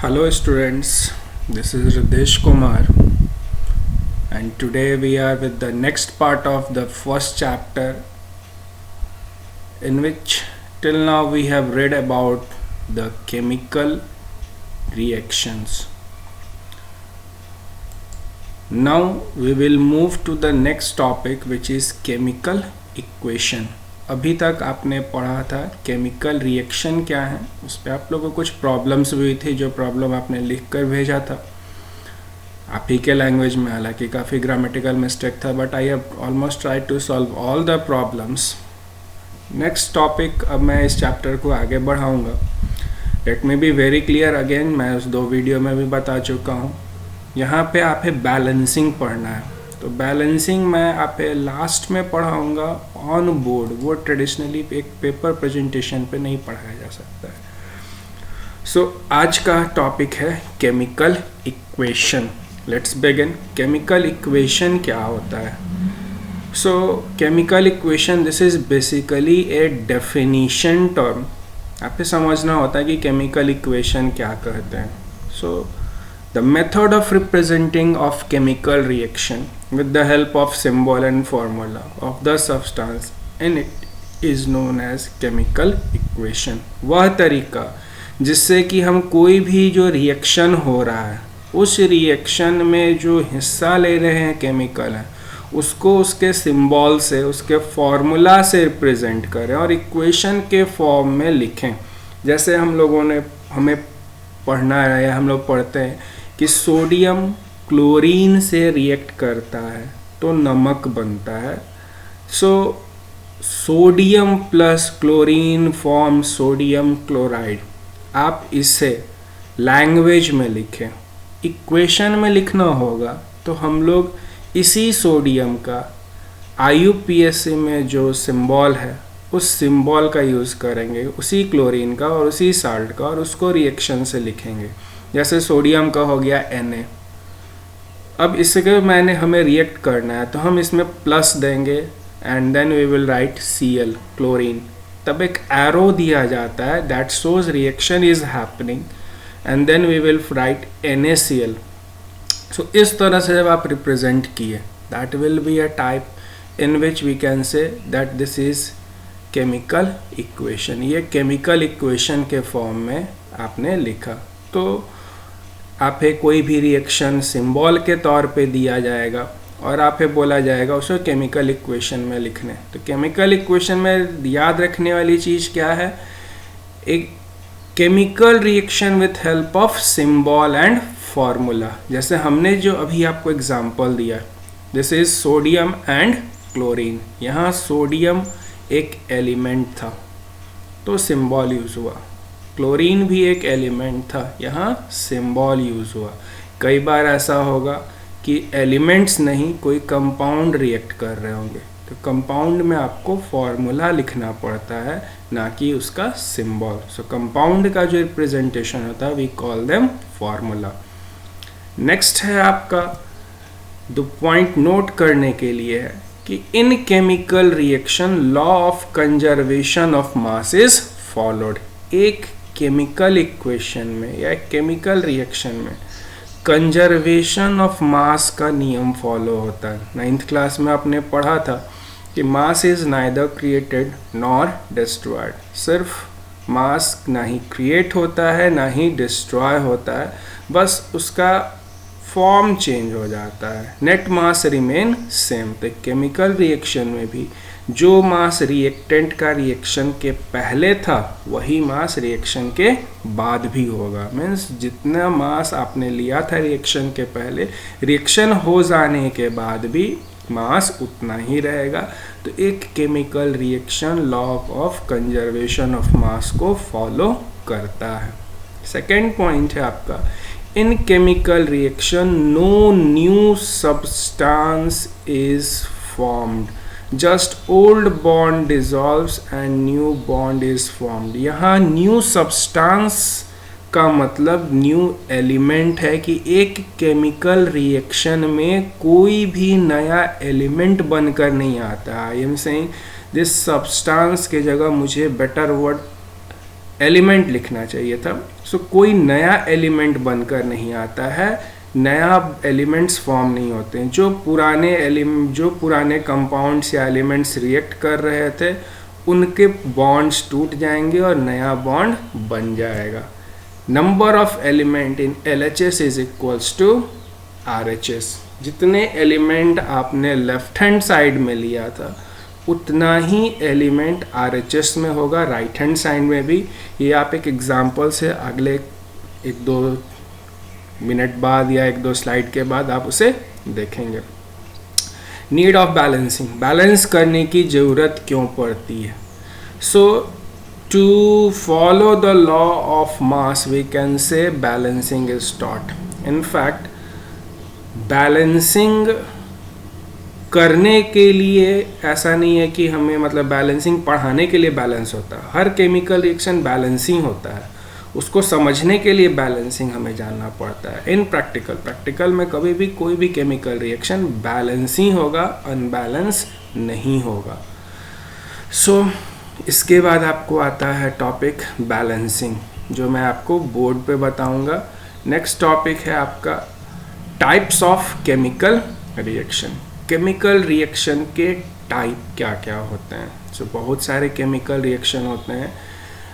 Hello students, this is Ridesh Kumar and today we are with the next part of the first chapter in which till now we have read about the chemical reactions. Now we will move to the next topic which is chemical equation. अभी तक आपने पढ़ा था chemical reaction क्या है, उस पर आप लोगों को कुछ प्रॉब्लम्स भी हुई थी जो प्रॉब्लम आपने लिख कर भेजा था आप ही के लैंग्वेज में। हालांकि काफ़ी ग्रामेटिकल मिस्टेक था but I have almost try to solve all the problems. Next topic अब मैं इस चैप्टर को आगे बढ़ाऊँगा। Let me be very clear again, मैं उस 2 वीडियो में भी बता चुका हूँ। यहाँ पे आप बैलेंसिंग पढ़ना है, तो बैलेंसिंग मैं आप लास्ट में पढ़ाऊँगा ऑन बोर्ड। वो ट्रेडिशनली एक पेपर प्रेजेंटेशन पे नहीं पढ़ाया जा सकता है। सो आज का टॉपिक है chemical equation. Let's begin. Chemical equation क्या होता है? सो chemical equation this is basically A definition term. आपको समझना होता है कि केमिकल इक्वेशन क्या कहते हैं। सो the method of representing of chemical reaction with the help of symbol and formula of the substance in it is known as chemical equation। वह तरीका जिससे कि हम कोई भी जो रिएक्शन हो रहा है उस रिएक्शन में जो हिस्सा ले रहे हैं केमिकल है उसको उसके सिंबल से, उसके फॉर्मूला से रिप्रेजेंट करें और इक्वेशन के फॉर्म में लिखें। जैसे हमें पढ़ना है या हम लोग पढ़ते हैं कि सोडियम क्लोरीन से रिएक्ट करता है तो नमक बनता है। So sodium plus chlorine form sodium chloride. आप इसे लैंग्वेज में लिखें, इक्वेशन में लिखना होगा तो हम लोग इसी सोडियम का IUPAC में जो सिंबल है उस सिंबल का यूज़ करेंगे, उसी क्लोरीन का और उसी साल्ट का, और उसको रिएक्शन से लिखेंगे। जैसे सोडियम का हो गया Na। अब इसके हमें रिएक्ट करना है तो हम इसमें प्लस देंगे and then we will write Cl chlorine. तब एक एरो दिया जाता है that shows reaction is happening and then we will write NaCl। So इस तरह से जब आप रिप्रेजेंट किए that will be a type in which we can say that this is chemical equation. ये केमिकल इक्वेशन के फॉर्म में आपने लिखा। तो आप कोई भी रिएक्शन सिंबल के तौर पे दिया जाएगा और आप बोला जाएगा उसको केमिकल इक्वेशन में लिखने। तो केमिकल इक्वेशन में याद रखने वाली चीज़ क्या है? एक chemical reaction with help of symbol and formula. जैसे हमने जो अभी आपको एग्जांपल दिया, this is sodium and chlorine. यहाँ सोडियम एक एलिमेंट था तो सिंबल यूज़ हुआ, क्लोरीन भी एक एलिमेंट था, यहाँ सिंबल यूज़ हुआ। कई बार ऐसा होगा कि एलिमेंट्स नहीं, कोई कंपाउंड रिएक्ट कर रहे होंगे तो कंपाउंड में आपको फॉर्मूला लिखना पड़ता है, ना कि उसका सिंबल। सो कंपाउंड का जो रिप्रेजेंटेशन होता है we call them formula. Next है आपका दो पॉइंट नोट करने के लिए है कि इन chemical reaction law of conservation of mass is followed. एक केमिकल इक्वेशन में या केमिकल रिएक्शन में कंजर्वेशन ऑफ मास का नियम फॉलो होता है। 9th क्लास में आपने पढ़ा था कि mass is neither created nor destroyed. सिर्फ मास ना ही क्रिएट होता है ना ही डिस्ट्रॉय होता है, बस उसका फॉर्म चेंज हो जाता है। नेट मास रिमेन सेम। तो केमिकल रिएक्शन में भी जो मास रिएक्टेंट का रिएक्शन के पहले था वही मास रिएक्शन के बाद भी होगा। मीन्स जितना मास आपने लिया था रिएक्शन के पहले, रिएक्शन हो जाने के बाद भी मास उतना ही रहेगा। तो एक chemical reaction law of conservation of mass को फॉलो करता है। सेकेंड पॉइंट है आपका in chemical reaction no new substance is formed, just old bond dissolves and new bond is formed. यहाँ न्यू सब्सटेंस का मतलब न्यू एलिमेंट है कि एक केमिकल रिएक्शन में कोई भी नया एलिमेंट बनकर नहीं आता। I am saying this substance के जगह मुझे बेटर वर्ड एलिमेंट लिखना चाहिए था। सो कोई नया एलिमेंट बनकर नहीं आता है, नया एलिमेंट्स फॉर्म नहीं होते हैं। जो पुराने कंपाउंड्स या एलिमेंट्स रिएक्ट कर रहे थे उनके बॉन्ड्स टूट जाएंगे और नया बॉन्ड बन जाएगा। Number of element in LHS is equals to RHS। जितने एलिमेंट आपने लेफ्ट हैंड साइड में लिया था उतना ही एलिमेंट RHS में होगा, राइट हैंड साइड में भी। ये आप एक एग्जांपल से अगले 1-2 मिनट बाद या 1-2 स्लाइड के बाद आप उसे देखेंगे। नीड ऑफ बैलेंसिंग, बैलेंस करने की ज़रूरत क्यों पड़ती है? So to follow the law of mass we can say balancing is taught. In fact balancing करने के लिए ऐसा नहीं है कि हमें मतलब बैलेंसिंग पढ़ाने के लिए बैलेंस होता है। हर केमिकल रिएक्शन बैलेंसिंग होता है, उसको समझने के लिए बैलेंसिंग हमें जानना पड़ता है। इन प्रैक्टिकल में कभी भी कोई भी केमिकल रिएक्शन बैलेंस ही होगा, अनबैलेंस नहीं होगा। सो इसके बाद आपको आता है टॉपिक बैलेंसिंग, जो मैं आपको बोर्ड पे बताऊंगा। नेक्स्ट टॉपिक है आपका types of chemical reaction. Chemical reaction के टाइप क्या क्या होते हैं? सो बहुत सारे केमिकल रिएक्शन होते हैं।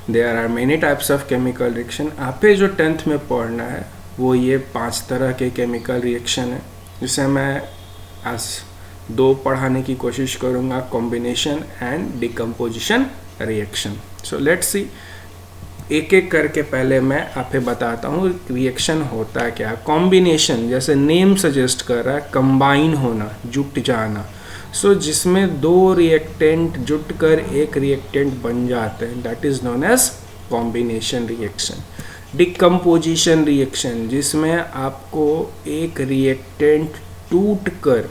There are many types of chemical reaction. आप जो 10th में पढ़ना है वो ये 5 तरह के केमिकल रिएक्शन है, जिसे मैं आज 2 पढ़ाने की कोशिश करूँगा, combination and decomposition reaction. So let's see, एक एक करके पहले मैं आपको बताता हूँ रिएक्शन होता है क्या। कॉम्बिनेशन, जैसे नेम सजेस्ट कर रहा है, कंबाइन होना, जुट जाना। सो जिसमें 2 रिएक्टेंट जुट कर एक रिएक्टेंट बन जाते हैं, that is known as combination reaction. Decomposition reaction, जिसमें आपको एक रिएक्टेंट टूट कर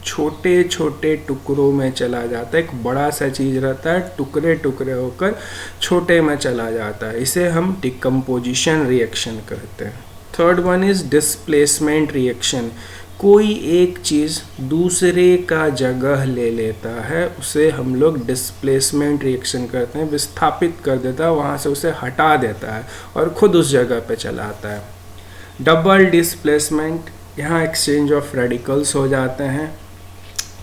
छोटे छोटे टुकड़ों में चला जाता है। एक बड़ा सा चीज़ रहता है, टुकड़े टुकड़े होकर छोटे में चला जाता है, इसे हम डिकम्पोजिशन रिएक्शन कहते हैं। Third one is displacement reaction. कोई एक चीज़ दूसरे का जगह ले लेता है, उसे हम लोग डिस्प्लेसमेंट रिएक्शन करते हैं। विस्थापित कर देता है, वहाँ से उसे हटा देता है और खुद उस जगह पे चला आता है। डबल डिस्प्लेसमेंट, यहाँ एक्सचेंज ऑफ रेडिकल्स हो जाते हैं।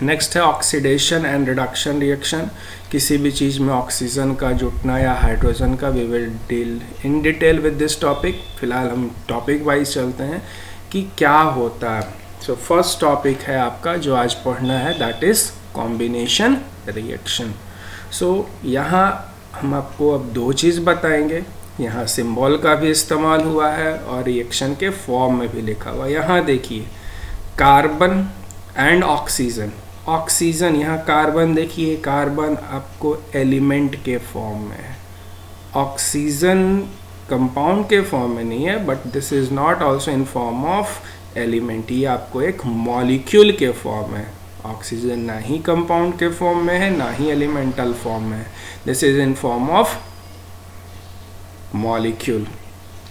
नेक्स्ट है ऑक्सीडेशन एंड रिडक्शन रिएक्शन। किसी भी चीज़ में ऑक्सीजन का जुटना या हाइड्रोजन का, we will deal in detail with this topic. फिलहाल हम टॉपिक वाइज चलते हैं कि क्या होता है। सो फर्स्ट टॉपिक है आपका जो आज पढ़ना है, दैट इज कॉम्बिनेशन रिएक्शन। सो यहाँ हम आपको अब 2 चीज़ बताएंगे। यहाँ सिंबल का भी इस्तेमाल हुआ है और रिएक्शन के फॉर्म में भी लिखा हुआ है। यहाँ देखिए, कार्बन एंड ऑक्सीजन। ऑक्सीजन, यहाँ कार्बन देखिए, कार्बन आपको एलिमेंट के फॉर्म में है, ऑक्सीजन कंपाउंड के फॉर्म में नहीं है, but this is not also in form of element. ये आपको एक मॉलिक्यूल के फॉर्म में। ऑक्सीजन ना ही कंपाउंड के फॉर्म में है, ना ही एलिमेंटल फॉर्म में है, this is in form of molecule.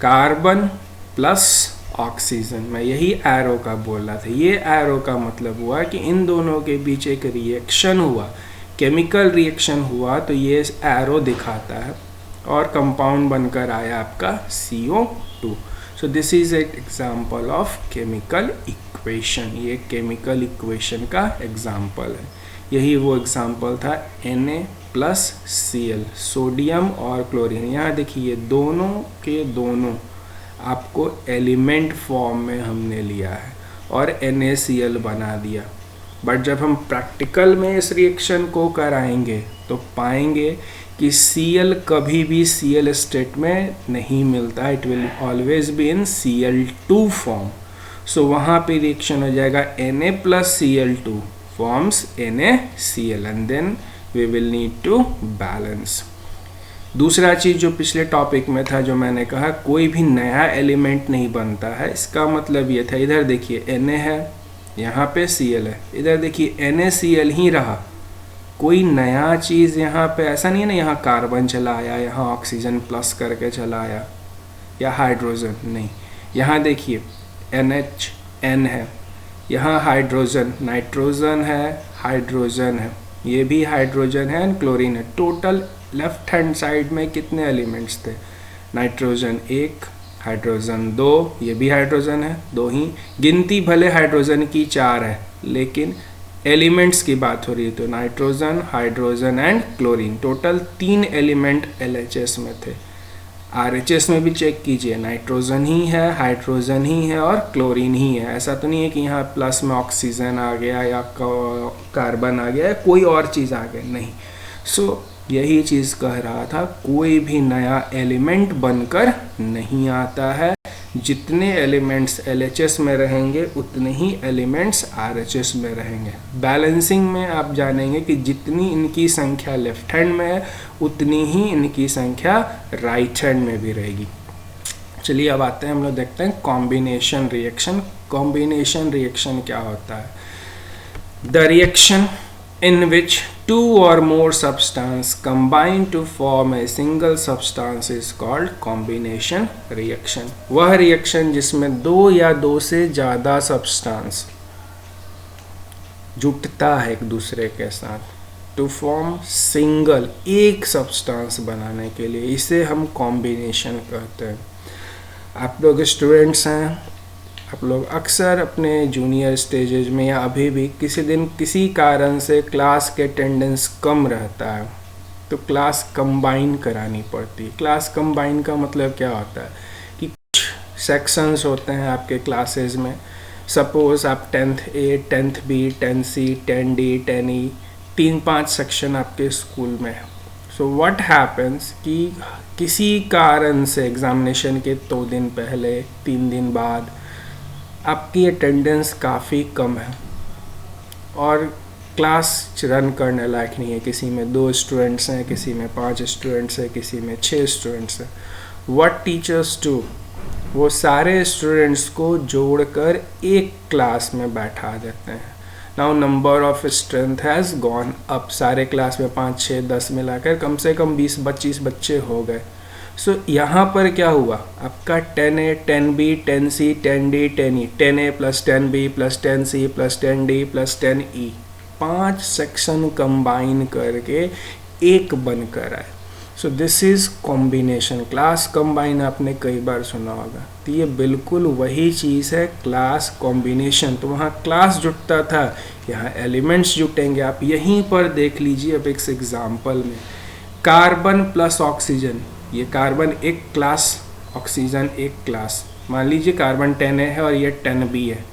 Carbon plus oxygen, मैं यही एरो का बोल रहा था। ये एरो का मतलब हुआ कि इन दोनों के बीच एक रिएक्शन हुआ, केमिकल रिएक्शन हुआ, तो ये एरो दिखाता है और कंपाउंड बनकर आया आपका CO2। सो दिस इज एक एग्जांपल ऑफ केमिकल इक्वेशन। ये केमिकल इक्वेशन का एग्जांपल है। यही वो एग्जांपल था Na+Cl, सोडियम और क्लोरीन। यहाँ देखिए, दोनों के दोनों आपको एलिमेंट फॉर्म में हमने लिया है और NaCl बना दिया। बट जब हम प्रैक्टिकल में इस रिएक्शन को कराएंगे तो पाएंगे कि Cl कभी भी Cl स्टेट में नहीं मिलता, it will always be in Cl2 form. So वहाँ पे रिएक्शन हो जाएगा Na+Cl2 forms NaCl and then we will need to balance. दूसरा चीज़ जो पिछले टॉपिक में था, जो मैंने कहा कोई भी नया एलिमेंट नहीं बनता है, इसका मतलब ये था, इधर देखिए Na है, यहाँ पे Cl है, इधर देखिए NaCl ही रहा, कोई नया चीज़ यहाँ पे ऐसा नहीं है ना, यहाँ कार्बन चला आया, यहाँ ऑक्सीजन प्लस करके चला आया या हाइड्रोजन, नहीं। यहाँ देखिए NHN है, यहाँ हाइड्रोजन, नाइट्रोजन है, हाइड्रोजन है, ये भी हाइड्रोजन है एंड क्लोरीन है। टोटल लेफ्ट हैंड साइड में कितने एलिमेंट्स थे? नाइट्रोजन 1, हाइड्रोजन 2, ये भी हाइड्रोजन है, 2 ही। गिनती भले हाइड्रोजन की 4 है, लेकिन एलिमेंट्स की बात हो रही है तो nitrogen, hydrogen and chlorine, total 3 element LHS में थे। RHS में भी चेक कीजिए, नाइट्रोजन ही है, हाइड्रोजन ही है और क्लोरीन ही है। ऐसा तो नहीं है कि यहाँ प्लस में ऑक्सीजन आ गया या कार्बन आ गया या कोई और चीज़ आ गई, नहीं। सो यही चीज़ कह रहा था, कोई भी नया एलिमेंट बनकर नहीं आता है। जितने एलिमेंट्स LHS में रहेंगे उतने ही एलिमेंट्स RHS में रहेंगे। बैलेंसिंग में आप जानेंगे कि जितनी इनकी संख्या लेफ्ट हैंड में है उतनी ही इनकी संख्या राइट हैंड में भी रहेगी। चलिए अब आते हैं, हम लोग देखते हैं कॉम्बिनेशन रिएक्शन। कॉम्बिनेशन रिएक्शन क्या होता है? The reaction in which 2 or more substance combine to form a single substance is called combination reaction। वह रिएक्शन जिसमें 2 या 2 से ज़्यादा सब्सटेंस जुटता है एक दूसरे के साथ टू फॉर्म सिंगल, एक सब्सटेंस बनाने के लिए, इसे हम कॉम्बिनेशन कहते हैं। आप लोग स्टूडेंट्स हैं, आप लोग अक्सर अपने जूनियर स्टेजेज में या अभी भी किसी दिन किसी कारण से क्लास के अटेंडेंस कम रहता है तो क्लास कंबाइन करानी पड़ती है। क्लास कंबाइन का मतलब क्या होता है कि कुछ सेक्शंस होते हैं आपके क्लासेस में। सपोज आप 10th A, 10th B, 10th C, 10D, 10E, 3-5 section आपके स्कूल में है। सो व्हाट हैपन्स कि किसी कारण से एग्जामिनेशन के 2 दिन पहले, 3 दिन बाद आपकी अटेंडेंस काफ़ी कम है और क्लास रन करने लायक नहीं है। किसी में 2 स्टूडेंट्स हैं, किसी में 5 स्टूडेंट्स हैं, किसी में 6 स्टूडेंट्स हैं। व्हाट टीचर्स डू, वो सारे स्टूडेंट्स को जोड़कर एक क्लास में बैठा देते हैं। Now number of strength has gone up, सारे क्लास में 5, 6, 10 मिलाकर कम से कम 20-25 बच्चे हो गए। सो यहाँ पर क्या हुआ, आपका 10A, 10B, 10C, 10D, 10E, 10A plus 10B plus 10C plus 10D plus 10E, 5 section combine करके एक बनकर आए। So this is combination. Class combine आपने कई बार सुना होगा, तो ये बिल्कुल वही चीज़ है, क्लास कॉम्बिनेशन। तो वहाँ क्लास जुटता था, यहाँ एलिमेंट्स जुटेंगे। आप यहीं पर देख लीजिए अब एक एग्जाम्पल में, कार्बन प्लस ऑक्सीजन, ये कार्बन एक क्लास, ऑक्सीजन एक क्लास। मान लीजिए कार्बन 10A है और ये 10B है।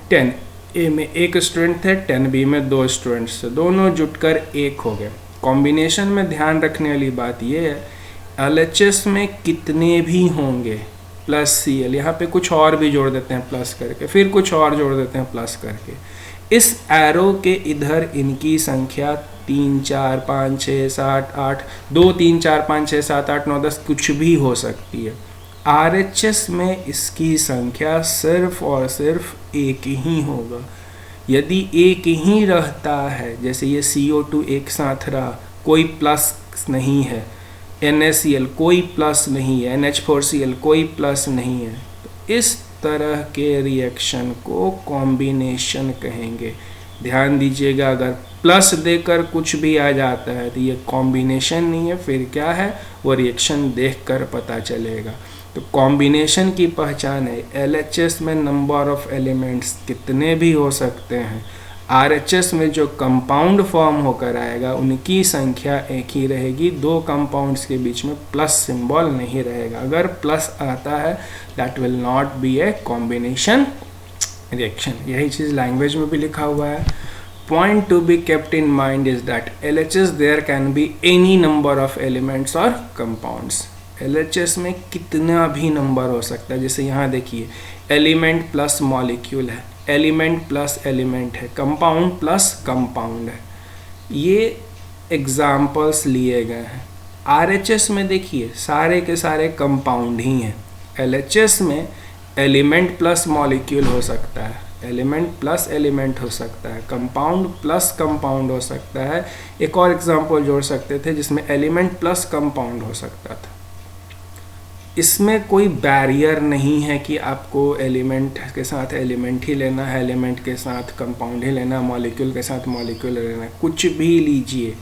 10A में एक स्टूडेंट थे, 10B में 2 स्टूडेंट्स थे, दोनों जुटकर एक हो गए। कॉम्बिनेशन में ध्यान रखने वाली बात ये है, LHS में कितने भी होंगे प्लस Cl, यहाँ पे कुछ और भी जोड़ देते हैं प्लस करके, फिर कुछ और जोड़ देते हैं प्लस करके। इस एरो के इधर इनकी संख्या 3, 4, 5, 6, 7, 8, 2, 3, 4, 5, 6, 7, 8, 9, 10 कुछ भी हो सकती है। RHS में इसकी संख्या सिर्फ और सिर्फ एक ही होगा। यदि एक ही रहता है, जैसे ये CO2 एक साथ रहा, कोई प्लस नहीं है, NaCl कोई प्लस नहीं है, NH4Cl कोई प्लस नहीं है, तो इस तरह के रिएक्शन को कॉम्बिनेशन कहेंगे। ध्यान दीजिएगा, अगर प्लस देकर कुछ भी आ जाता है तो ये कॉम्बिनेशन नहीं है, फिर क्या है, वो रिएक्शन देखकर पता चलेगा। तो कॉम्बिनेशन की पहचान है, LHS में नंबर ऑफ एलिमेंट्स कितने भी हो सकते हैं, RHS में जो कंपाउंड फॉर्म होकर आएगा उनकी संख्या एक ही रहेगी, 2 कंपाउंड्स के बीच में प्लस सिंबल नहीं रहेगा। अगर प्लस आता है that will not be a combination reaction. यही चीज़ लैंग्वेज में भी लिखा हुआ है। Point to be kept in mind is that LHS there can be any number of elements और कंपाउंड्स। LHS में कितना भी नंबर हो सकता है, जैसे यहाँ देखिए एलिमेंट प्लस मॉलिक्यूल है, एलिमेंट प्लस एलिमेंट है, कंपाउंड प्लस कंपाउंड है, ये एग्जाम्पल्स लिए गए हैं। RHS में देखिए सारे के सारे कंपाउंड ही हैं। LHS में एलिमेंट प्लस मॉलिक्यूल हो सकता है, एलिमेंट प्लस एलिमेंट हो सकता है, कंपाउंड प्लस कंपाउंड हो सकता है। एक और एग्जांपल जोड़ सकते थे जिसमें एलिमेंट प्लस कंपाउंड हो सकता था। इसमें कोई बैरियर नहीं है कि आपको एलिमेंट के साथ एलिमेंट ही लेना है, एलिमेंट के साथ कंपाउंड ही लेना, मॉलिक्यूल के साथ मॉलिक्यूल लेना है, कुछ भी लीजिए।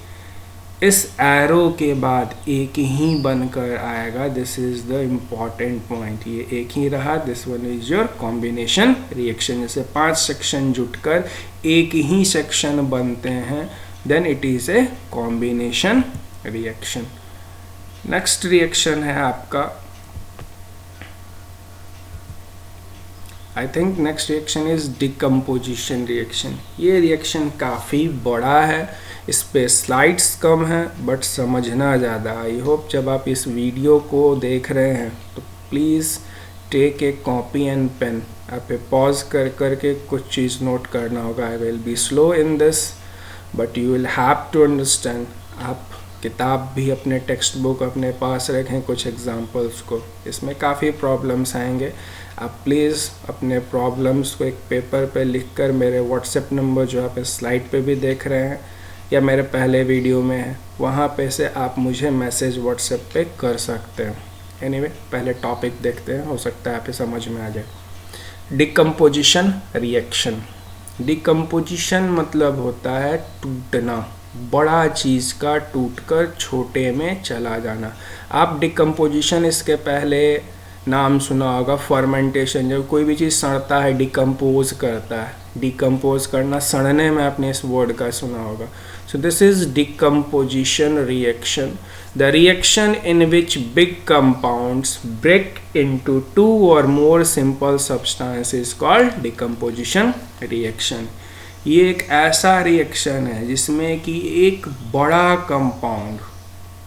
इस एरो के बाद एक ही बनकर आएगा। This is the important point, ये एक ही रहा। This one is your combination reaction. जैसे 5 सेक्शन जुटकर एक ही सेक्शन बनते हैं, then it is a combination reaction. Next reaction है आपका, I think next reaction is decomposition reaction. ये रिएक्शन काफ़ी बड़ा है, इस पे स्लाइड्स कम हैं बट समझना ज़्यादा। आई होप जब आप इस वीडियो को देख रहे हैं तो please take a copy and pen. आप पॉज कर करके कुछ चीज़ नोट करना होगा। I will be slow in this but you will have to understand. आप किताब भी अपने टेक्स्ट बुक अपने पास रखें कुछ एग्जांपल्स को, इसमें काफ़ी प्रॉब्लम्स आएंगे। आप प्लीज़ अपने प्रॉब्लम्स को एक पेपर पे लिखकर मेरे व्हाट्सएप नंबर जो आप इस स्लाइड पे भी देख रहे हैं या मेरे पहले वीडियो में है, वहाँ पे से आप मुझे मैसेज व्हाट्सएप पे कर सकते हैं। एनीवे, पहले टॉपिक देखते हैं, हो सकता है आप समझ में आ जाए। Decomposition reaction. डिकम्पोजिशन मतलब होता है टूटना, बड़ा चीज़ का टूटकर छोटे में चला जाना। आप डिकम्पोजिशन इसके पहले नाम सुना होगा, फर्मेंटेशन। जब कोई भी चीज़ सड़ता है डिकम्पोज करता है, डिकम्पोज करना, सड़ने में आपने इस वर्ड का सुना होगा। So this is decomposition reaction, the reaction in which big compounds break into 2 or more simple substances called decomposition reaction. ये एक ऐसा रिएक्शन है जिसमें कि एक बड़ा कंपाउंड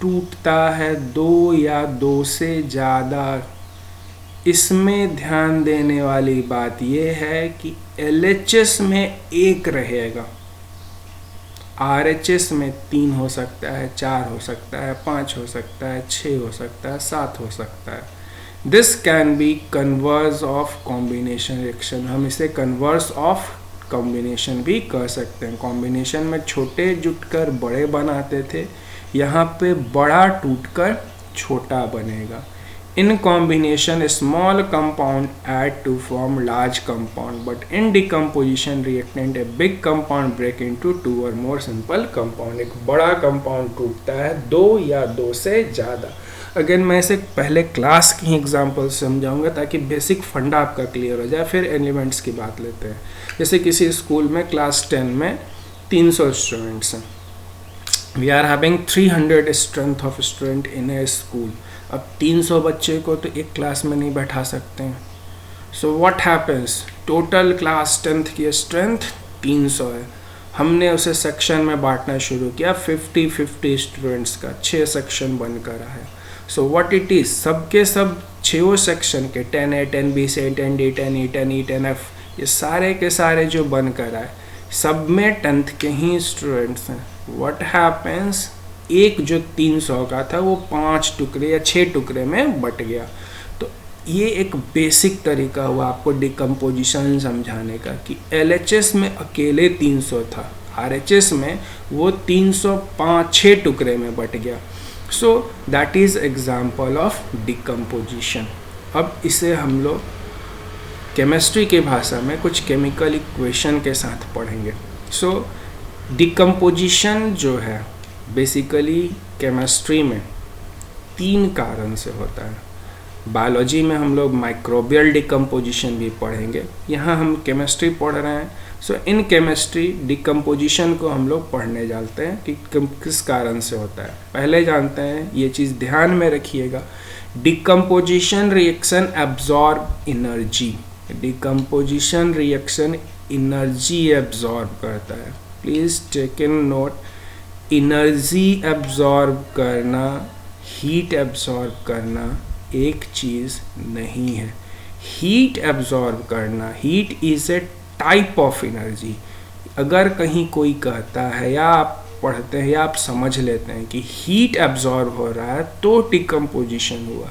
टूटता है 2 या 2 से ज़्यादा। इसमें ध्यान देने वाली बात यह है कि LHS में 1 रहेगा, RHS में 3 हो सकता है, 4 हो सकता है, 5 हो सकता है, 6 हो सकता है, 7 हो सकता है। This can be converse of combination reaction. हम इसे कन्वर्स ऑफ कॉम्बिनेशन भी कर सकते हैं। कॉम्बिनेशन में छोटे जुटकर बड़े बनाते थे, यहाँ पे बड़ा टूटकर छोटा बनेगा। In combination, a small compound add to form large compound, but in decomposition reactant, a big compound break into 2 or more simple compound. एक बड़ा compound टूटता है 2 या 2 से ज़्यादा। अगेन मैं इसे पहले क्लास की एग्जांपल समझाऊंगा ताकि बेसिक फंडा आपका क्लियर हो जाए, फिर एलिमेंट्स की बात लेते हैं। जैसे किसी स्कूल में क्लास 10 में 300 स्टूडेंट्स हैं। We are having 300 strength of student in a school. अब 300 बच्चे को तो एक क्लास में नहीं बैठा सकते हैं। So what happens, total class 10th की स्ट्रेंथ 300 है। हमने उसे सेक्शन में बांटना शुरू किया, 50-50 स्टूडेंट्स का 6 सेक्शन बनकर आया। सो व्हाट इट इज़, सबके सब 6 सेक्शन के 10A 10B से 10D 10E 10E 10F ये सारे के सारे जो बनकर आए, सब में 10th के ही स्टूडेंट्स हैं। व्हाट हैपेंस, एक जो 300 का था वो 5 टुकड़े या 6 टुकड़े में बट गया। तो ये एक बेसिक तरीका हुआ आपको डिकम्पोजिशन समझाने का कि LHS में अकेले 300 था, RHS में वो 305-6 टुकड़े में बट गया। सो that is example of decomposition. अब इसे हम लोग केमिस्ट्री की भाषा में कुछ केमिकल इक्वेशन के साथ पढ़ेंगे। सो डिकम्पोजिशन जो है बेसिकली केमिस्ट्री में 3 कारण से होता है। बायोलॉजी में हम लोग माइक्रोबियल डिकम्पोजिशन भी पढ़ेंगे, यहाँ हम केमिस्ट्री पढ़ रहे हैं। सो इन केमिस्ट्री डिकम्पोजिशन को हम लोग पढ़ने जाते हैं कि किस कारण से होता है। पहले जानते हैं, ये चीज़ ध्यान में रखिएगा, decomposition reaction absorb energy. Decomposition reaction energy absorb करता है। Please take in note, energy absorb करना, हीट एब्जॉर्ब करना एक चीज़ नहीं है। हीट एब्जॉर्ब करना, heat is a type of energy. अगर कहीं कोई कहता है या आप पढ़ते हैं या आप समझ लेते हैं कि हीट एब्जॉर्ब हो रहा है तो डिकम्पोजिशन हुआ,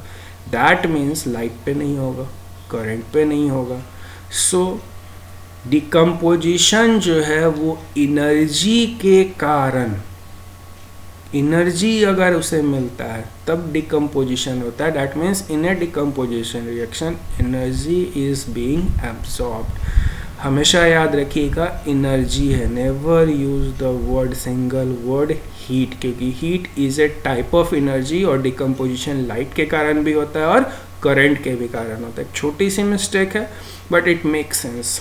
दैट मीन्स लाइट पे नहीं होगा, करंट पे नहीं होगा। सो डिकम्पोजिशन जो है वो एनर्जी के कारण, एनर्जी अगर उसे मिलता है तब डिकम्पोजिशन होता है। That means in a decomposition reaction energy is being absorbed. हमेशा याद रखिएगा एनर्जी है, never use the word single word heat, क्योंकि heat is a type of energy और डिकम्पोजिशन लाइट के कारण भी होता है और करंट के भी कारण होता है। एक छोटी सी मिस्टेक है but it make sense.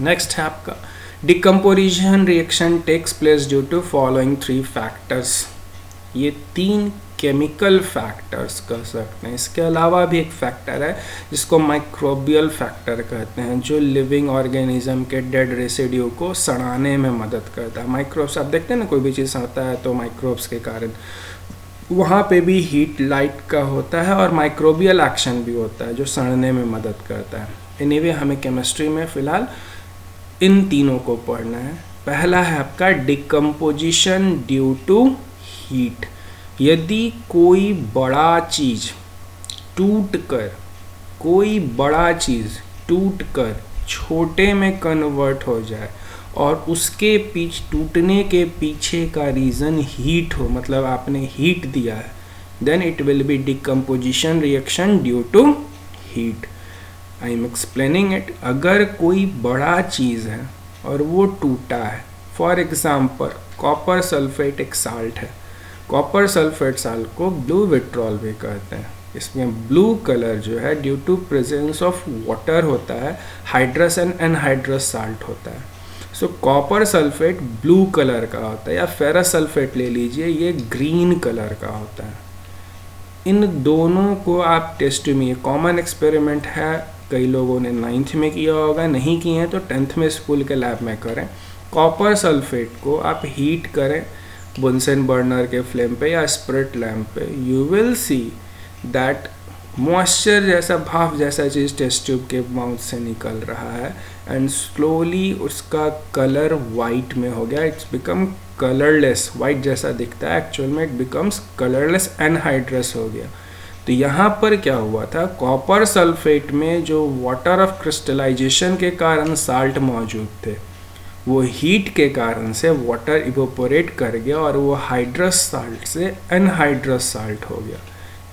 Next है आपका decomposition reaction takes place due to following 3 factors. ये 3 केमिकल फैक्टर्स कह सकते हैं। इसके अलावा भी एक फैक्टर है जिसको माइक्रोबियल फैक्टर कहते हैं, जो लिविंग ऑर्गेनिज्म के डेड रेसिड्यू को सड़ाने में मदद करता है। माइक्रोब्स आप देखते हैं ना, कोई भी चीज़ सड़ता है तो माइक्रोब्स के कारण वहाँ पे भी हीट लाइट का होता है और माइक्रोबियल एक्शन भी होता है जो सड़ने में मदद करता है। एनीवे हमें केमिस्ट्री में फ़िलहाल इन तीनों को पढ़ना है। पहला है आपका डिकम्पोजिशन ड्यू टू हीट। यदि कोई बड़ा चीज़ टूट कर छोटे में कन्वर्ट हो जाए और उसके टूटने के पीछे का रीज़न हीट हो, मतलब आपने हीट दिया है, then it will be decomposition reaction due to heat. I am explaining it. अगर कोई बड़ा चीज़ है और वो टूटा है, फॉर एग्जाम्पल कॉपर सल्फेट एक साल्ट है, कॉपर सल्फेट साल्ट को ब्लू विट्रॉल भी कहते हैं। इसमें ब्लू कलर जो है due to presence of water होता है, हाइड्रस एंड एनहाइड्रस साल्ट होता है। So copper sulphate blue colour का होता है, या फेरस सल्फेट ले लीजिए, ये ग्रीन कलर का होता है। इन दोनों को आप टेस्ट में, कॉमन एक्सपेरिमेंट है, कई लोगों ने 9th में किया होगा, नहीं किए हैं तो 10th में स्कूल के लैब में करें। कॉपर सल्फेट को आप हीट करें बुनसेन बर्नर के फ्लेम पे या स्प्रिट लैम्प पे, you will see that moisture जैसा, भाप जैसा चीज़ टेस्ट ट्यूब के माउथ से निकल रहा है एंड स्लोली उसका कलर वाइट में हो गया। इट्स बिकम कलरलेस, वाइट जैसा दिखता है, एक्चुअल में इट बिकम्स कलरलेस एनहाइड्रस हो गया। तो यहाँ पर क्या हुआ था, कॉपर सल्फेट में जो वाटर ऑफ क्रिस्टलाइजेशन के कारण साल्ट मौजूद थे, वो हीट के कारण से वाटर इवोपोरेट कर गया और वो हाइड्रस साल्ट से एनहाइड्रस साल्ट हो गया।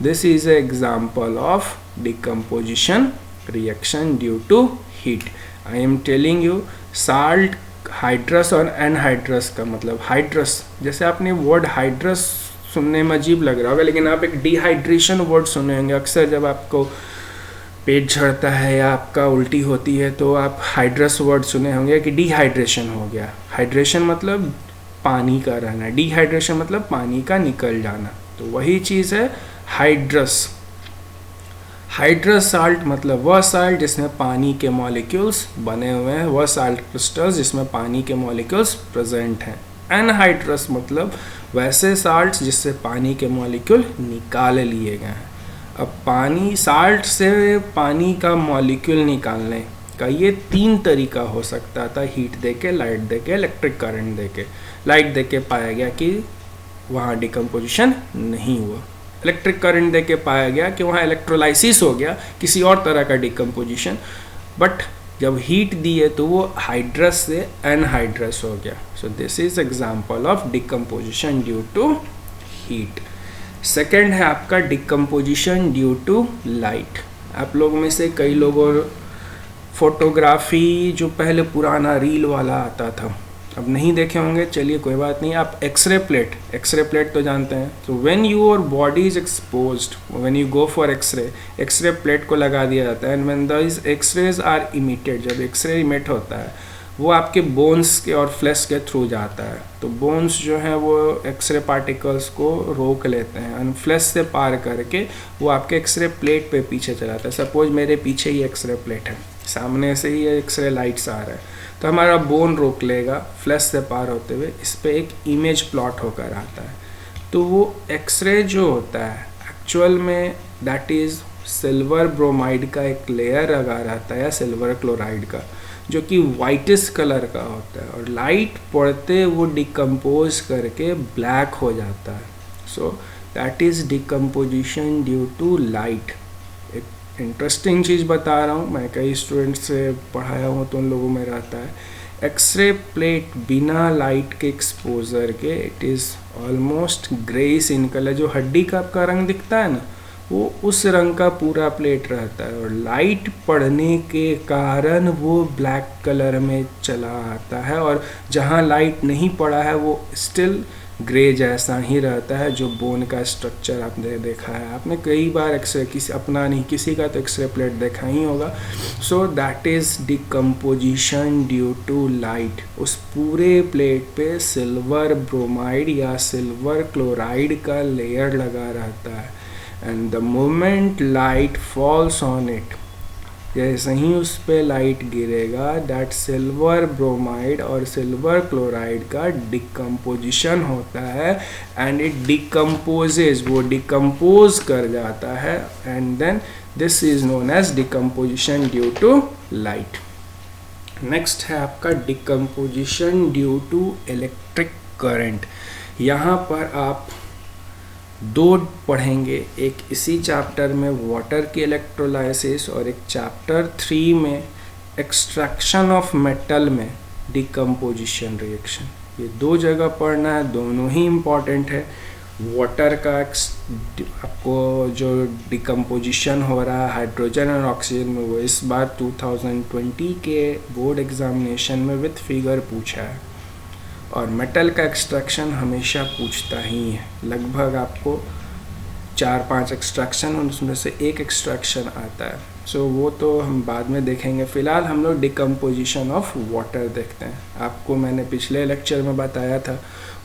This is a example of decomposition reaction due to heat. I am telling you, salt, hydrous और एनहाइड्रस का मतलब, हाइड्रस जैसे आपने वर्ड हाइड्रस सुनने में अजीब लग रहा होगा, लेकिन आप एक डिहाइड्रेशन वर्ड सुने होंगे अक्सर। जब आपको पेट झड़ता है या आपका उल्टी होती है तो आप हाइड्रस वर्ड सुने होंगे कि डिहाइड्रेशन हो गया। हाइड्रेशन मतलब पानी का रहना, डिहाइड्रेशन मतलब पानी का निकल जाना, तो वही चीज़ है हाइड्रस। हाइड्रस साल्ट मतलब वह साल्ट जिसमें पानी के मॉलिक्यूल्स बने हुए हैं, वह साल्ट क्रिस्टल्स जिसमें पानी के मॉलिक्यूल्स प्रेजेंट हैं। एनहाइड्रस मतलब वैसे साल्ट्स जिससे पानी के मॉलिक्यूल निकाल लिए गए हैं। अब पानी, साल्ट से पानी का मॉलिक्यूल निकालने का ये 3 तरीका हो सकता था, हीट देके, लाइट देके, इलेक्ट्रिक करंट देके। लाइट देके पाया गया कि वहाँ डिकम्पोजिशन नहीं हुआ, इलेक्ट्रिक करंट देके पाया गया कि वहाँ इलेक्ट्रोलाइसिस हो गया, किसी और तरह का डिकम्पोजिशन। बट जब हीट दी है तो वो हाइड्रस से एनहाइड्रस हो गया। So this is example of decomposition due to heat. Second है आपका डिकम्पोजिशन ड्यू टू लाइट। आप लोगों में से कई लोगों फोटोग्राफी जो पहले पुराना रील वाला आता था, अब नहीं देखे होंगे, चलिए कोई बात नहीं। आप एक्सरे प्लेट तो जानते हैं। तो when your body is exposed, when you go for X-ray plate को लगा दिया जाता है and when these X-rays are emitted, जब एक्सरे इमिट होता है वो आपके बोन्स के और फ्लैश के थ्रू जाता है। तो बोन्स जो हैं वो एक्सरे पार्टिकल्स को रोक लेते हैं एंड फ्लैश से पार करके वो आपके एक्सरे प्लेट पे पीछे चलाता है। सपोज मेरे पीछे ही एक्सरे प्लेट है, सामने से ही एक्सरे लाइट्स आ रहा है, तो हमारा बोन रोक लेगा फ्लैश से पार होते हुए, इस पर एक इमेज प्लॉट होकर आता है। तो वो एक्सरे जो होता है एक्चुअल में दैट इज़ सिल्वर ब्रोमाइड का एक लेयर लगा रहता है या सिल्वर क्लोराइड का, जो कि वाइटिस कलर का होता है और लाइट पड़ते वो डिकम्पोज करके ब्लैक हो जाता है। So that is decomposition due to light. एक इंटरेस्टिंग चीज़ बता रहा हूँ, मैं कई स्टूडेंट्स से पढ़ाया हूँ तो उन लोगों में रहता है, एक्सरे प्लेट बिना लाइट के एक्सपोजर के it is almost greyish in colour. जो हड्डी का आपका रंग दिखता है ना, वो उस रंग का पूरा प्लेट रहता है और लाइट पड़ने के कारण वो ब्लैक कलर में चला आता है, और जहाँ लाइट नहीं पड़ा है वो स्टिल ग्रे जैसा ही रहता है। जो बोन का स्ट्रक्चर आपने देखा है, आपने कई बार एक्सरे, किसी अपना नहीं किसी का तो एक्सरे प्लेट देखा ही होगा। So that is decomposition due to light. उस पूरे प्लेट पे सिल्वर ब्रोमाइड या सिल्वर क्लोराइड का लेयर लगा रहता है, and the moment light falls on it, जैसे ही उस पे लाइट गिरेगा, दैट सिल्वर ब्रोमाइड और सिल्वर क्लोराइड का डिकम्पोजिशन होता है, एंड इट डिकम्पोजेज, वो डिकम्पोज कर जाता है, and then this is known as decomposition due to light. Next है आपका decomposition due to electric current. यहाँ पर आप दो पढ़ेंगे, एक इसी चैप्टर में वाटर की इलेक्ट्रोलाइसिस और एक चैप्टर 3 में एक्सट्रैक्शन ऑफ मेटल में डिकम्पोजिशन रिएक्शन। ये दो जगह पढ़ना है, दोनों ही इम्पॉर्टेंट है। वाटर का आपको जो डिकम्पोजिशन हो रहा है हाइड्रोजन और ऑक्सीजन में, वो इस बार 2020 के बोर्ड एग्जामिनेशन में विथ फिगर पूछा है, और मेटल का एक्सट्रैक्शन हमेशा पूछता ही है। लगभग आपको 4-5 एक्सट्रैक्शन और उसमें से एक एक्सट्रैक्शन आता है। सो वो तो हम बाद में देखेंगे। फ़िलहाल हम लोग डिकम्पोजिशन ऑफ वाटर देखते हैं। आपको मैंने पिछले लेक्चर में बताया था,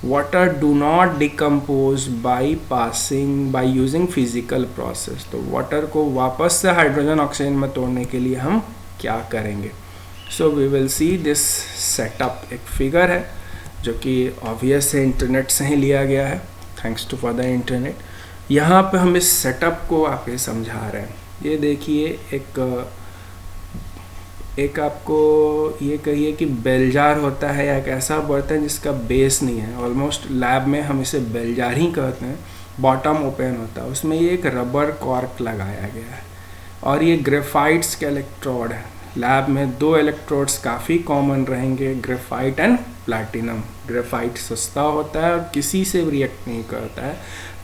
water do not decompose by using physical process. तो वाटर को वापस से हाइड्रोजन ऑक्सीजन में तोड़ने के लिए हम क्या करेंगे? So we will see this setup. एक फिगर है जो कि ऑब्वियस है, इंटरनेट से ही लिया गया है, thanks to for the internet. यहाँ पे हम इस सेटअप को आपके समझा रहे हैं। ये देखिए, एक आपको ये कहिए कि बेल जार होता है या एक ऐसा बर्तन जिसका बेस नहीं है। ऑलमोस्ट लैब में हम इसे बेल जार ही कहते हैं। बॉटम ओपन होता है, उसमें ये एक रबर कॉर्क लगाया गया है और ये ग्रेफाइट्स के इलेक्ट्रोड है। लैब में 2 इलेक्ट्रोड्स काफ़ी कॉमन रहेंगे, ग्रेफाइट एंड प्लैटिनम। ग्रेफाइट सस्ता होता है और किसी से रिएक्ट नहीं करता है।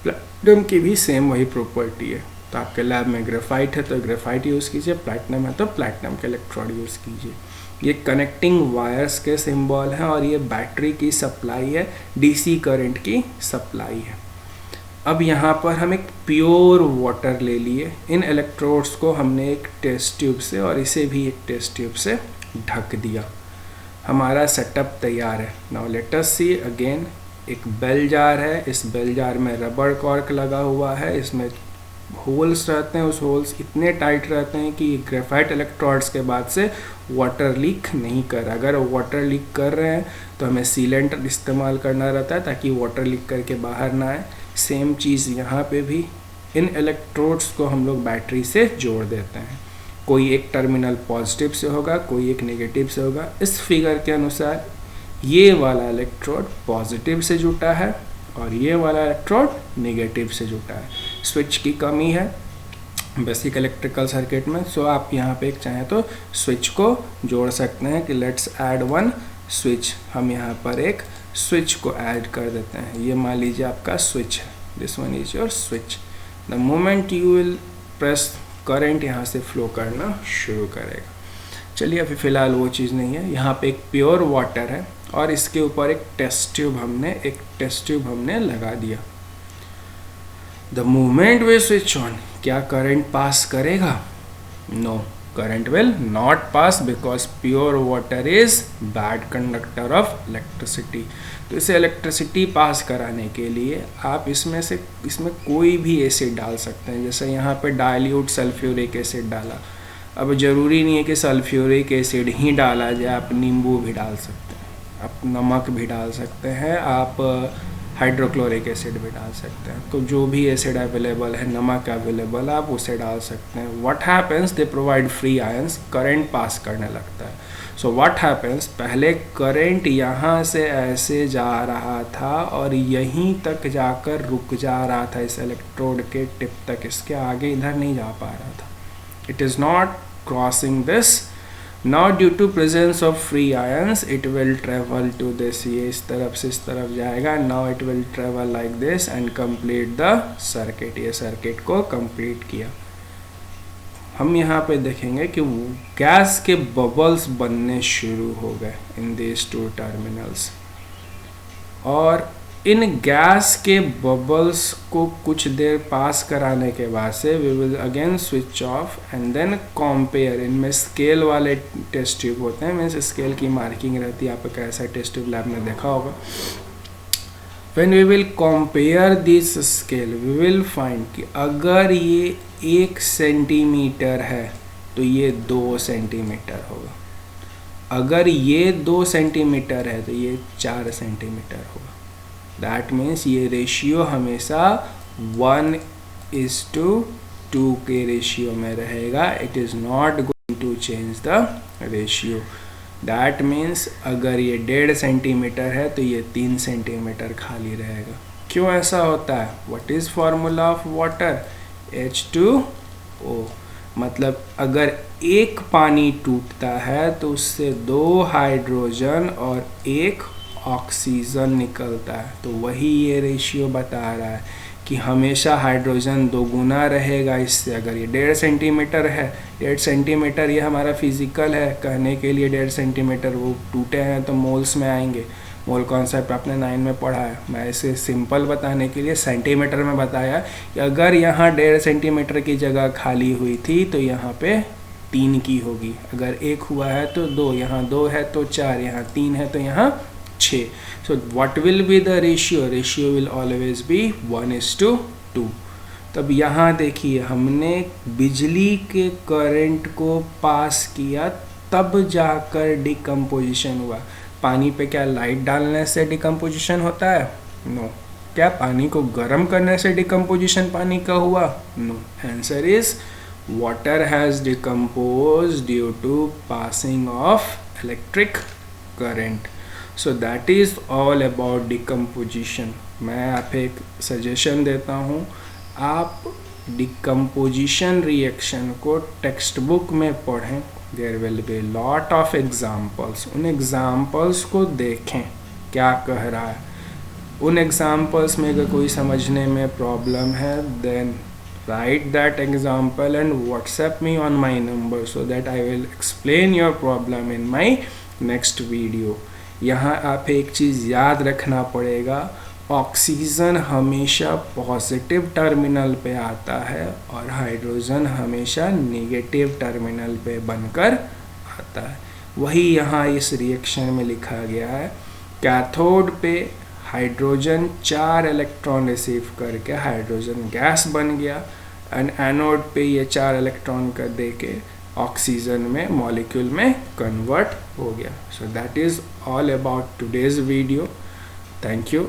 प्लैटिनम की भी सेम वही प्रॉपर्टी है। तो आपके लैब में ग्रेफाइट है तो ग्रेफाइट यूज़ कीजिए, प्लैटिनम है तो प्लैटिनम के इलेक्ट्रोड यूज़ कीजिए। ये कनेक्टिंग वायर्स के सिंबल हैं और ये बैटरी की सप्लाई है, डीसी करंट की सप्लाई है। अब यहाँ पर हम एक प्योर वाटर ले लिए, इन इलेक्ट्रोड्स को हमने एक टेस्ट ट्यूब से और इसे भी एक टेस्ट ट्यूब से ढक दिया। हमारा सेटअप तैयार है। Now let us see again. एक बेल जार है, इस बेल जार में रबर कॉर्क लगा हुआ है, इसमें होल्स रहते हैं। उस होल्स इतने टाइट रहते हैं कि ग्रेफाइट इलेक्ट्रोड्स के बाद से वाटर लीक नहीं कर। अगर वाटर लीक कर रहे हैं तो हमें सीलेंट इस्तेमाल करना रहता है ताकि वाटर लीक करके बाहर ना आए। सेम चीज़ यहाँ पे भी, इन इलेक्ट्रोड्स को हम लोग बैटरी से जोड़ देते हैं। कोई एक टर्मिनल पॉजिटिव से होगा, कोई एक नेगेटिव से होगा। इस फिगर के अनुसार ये वाला इलेक्ट्रोड पॉजिटिव से जुटा है और ये वाला इलेक्ट्रोड नेगेटिव से जुटा है। स्विच की कमी है बेसिक इलेक्ट्रिकल सर्किट में, सो आप यहाँ पे एक चाहें तो स्विच को जोड़ सकते हैं कि लेट्स ऐड 1 स्विच। हम यहाँ पर एक स्विच को ऐड कर देते हैं। ये मान लीजिए आपका स्विच है, this one is your switch. The moment you will press, current यहाँ से फ्लो करना शुरू करेगा। चलिए अभी फ़िलहाल वो चीज़ नहीं है। यहाँ पे एक प्योर वाटर है और इसके ऊपर एक टेस्ट ट्यूब हमने लगा दिया। The moment they switch on, क्या करंट पास करेगा? No, current will not pass because pure water is bad conductor of electricity। तो इसे इलेक्ट्रिसिटी पास कराने के लिए आप इसमें कोई भी एसिड डाल सकते हैं। जैसे यहाँ पे डाइल्यूट सल्फ्यूरिक एसिड डाला। अब ज़रूरी नहीं है कि सल्फ्यूरिक एसिड ही डाला जाए, आप नींबू भी डाल सकते हैं, आप नमक भी डाल सकते हैं, आप हाइड्रोक्लोरिक एसिड भी डाल सकते हैं। तो जो भी एसिड अवेलेबल है, नमक अवेलेबल, आप उसे डाल सकते हैं। What happens, they provide free ions, current pass करने लगता है। सो व्हाट हैपेंस, पहले करंट यहाँ से ऐसे जा रहा था और यहीं तक जाकर रुक जा रहा था, इस इलेक्ट्रोड के टिप तक, इसके आगे इधर नहीं जा पा रहा था। It is not crossing this now due to presence of free ions it will travel to this, ये इस तरफ से इस तरफ जाएगा. Now it will travel like this and complete the circuit. ये सर्किट को कंप्लीट किया. हम यहाँ पे देखेंगे कि गैस के बबल्स बनने शुरू हो गए इन दिस टू टर्मिनल्स, और इन गैस के बबल्स को कुछ देर पास कराने के बाद से we will again switch off and then compare. इनमें स्केल वाले टेस्ट ट्यूब होते हैं, मीन्स स्केल की मार्किंग रहती है. आप कैसा टेस्ट ट्यूब लैब में देखा होगा. When we will compare this scale, we will find कि अगर ये 1 सेंटीमीटर है तो ये 2 सेंटीमीटर होगा. अगर ये 2 सेंटीमीटर है तो ये 4 सेंटीमीटर होगा. दैट मीन्स ये रेशियो हमेशा 1:2 के रेशियो में रहेगा. It is not going to change the ratio. That means अगर ये 1.5 सेंटीमीटर है तो ये 3 सेंटीमीटर खाली रहेगा. क्यों ऐसा होता है? What is formula of water? H2O. मतलब अगर एक पानी टूटता है तो उससे 2 हाइड्रोजन और 1 ऑक्सीजन निकलता है. तो वही ये रेशियो बता रहा है कि हमेशा हाइड्रोजन 2 गुना रहेगा इससे. अगर ये 1.5 सेंटीमीटर है, 1.5 सेंटीमीटर ये हमारा फिजिकल है कहने के लिए. 1.5 सेंटीमीटर वो टूटे हैं तो मोल्स में आएंगे. मोल कॉन्सेप्ट आपने 9 में पढ़ा है. मैं इसे सिंपल बताने के लिए सेंटीमीटर में बताया कि अगर यहाँ 1.5 सेंटीमीटर की जगह खाली हुई थी तो यहाँ पे 3 की होगी. अगर 1 हुआ है तो 2, यहाँ 2 है तो 4, यहाँ 3 है तो यहाँ 6. So what will be the ratio? Ratio will always be 1:2. तब यहाँ देखिए हमने बिजली के करंट को पास किया तब जाकर डिकम्पोजिशन हुआ. पानी पे क्या लाइट डालने से डिकम्पोजिशन होता है? नो. क्या पानी को गर्म करने से डिकम्पोजिशन पानी का हुआ? No. Answer is water has decompose due to passing of electric current. So that is all about decomposition. मैं आपको एक सजेशन देता हूँ, आप डिकम्पोजिशन रिएक्शन को टेक्स्ट बुक में पढ़ें. There will be lot of examples. उन एग्जाम्पल्स को देखें क्या कह रहा है. उन एग्जाम्पल्स में अगर कोई समझने में प्रॉब्लम है then write that example and WhatsApp me on my number so that I will explain your problem in my next video. यहाँ आप एक चीज़ याद रखना पड़ेगा, ऑक्सीजन हमेशा पॉजिटिव टर्मिनल पे आता है और हाइड्रोजन हमेशा नेगेटिव टर्मिनल पे बनकर आता है. वही यहाँ इस रिएक्शन में लिखा गया है. कैथोड पे हाइड्रोजन 4 इलेक्ट्रॉन रिसीव करके हाइड्रोजन गैस बन गया एंड एनोड पे ये 4 इलेक्ट्रॉन कर दे के ऑक्सीजन में मॉलिक्यूल में कन्वर्ट हो गया. सो that is all about today's video. Thank you.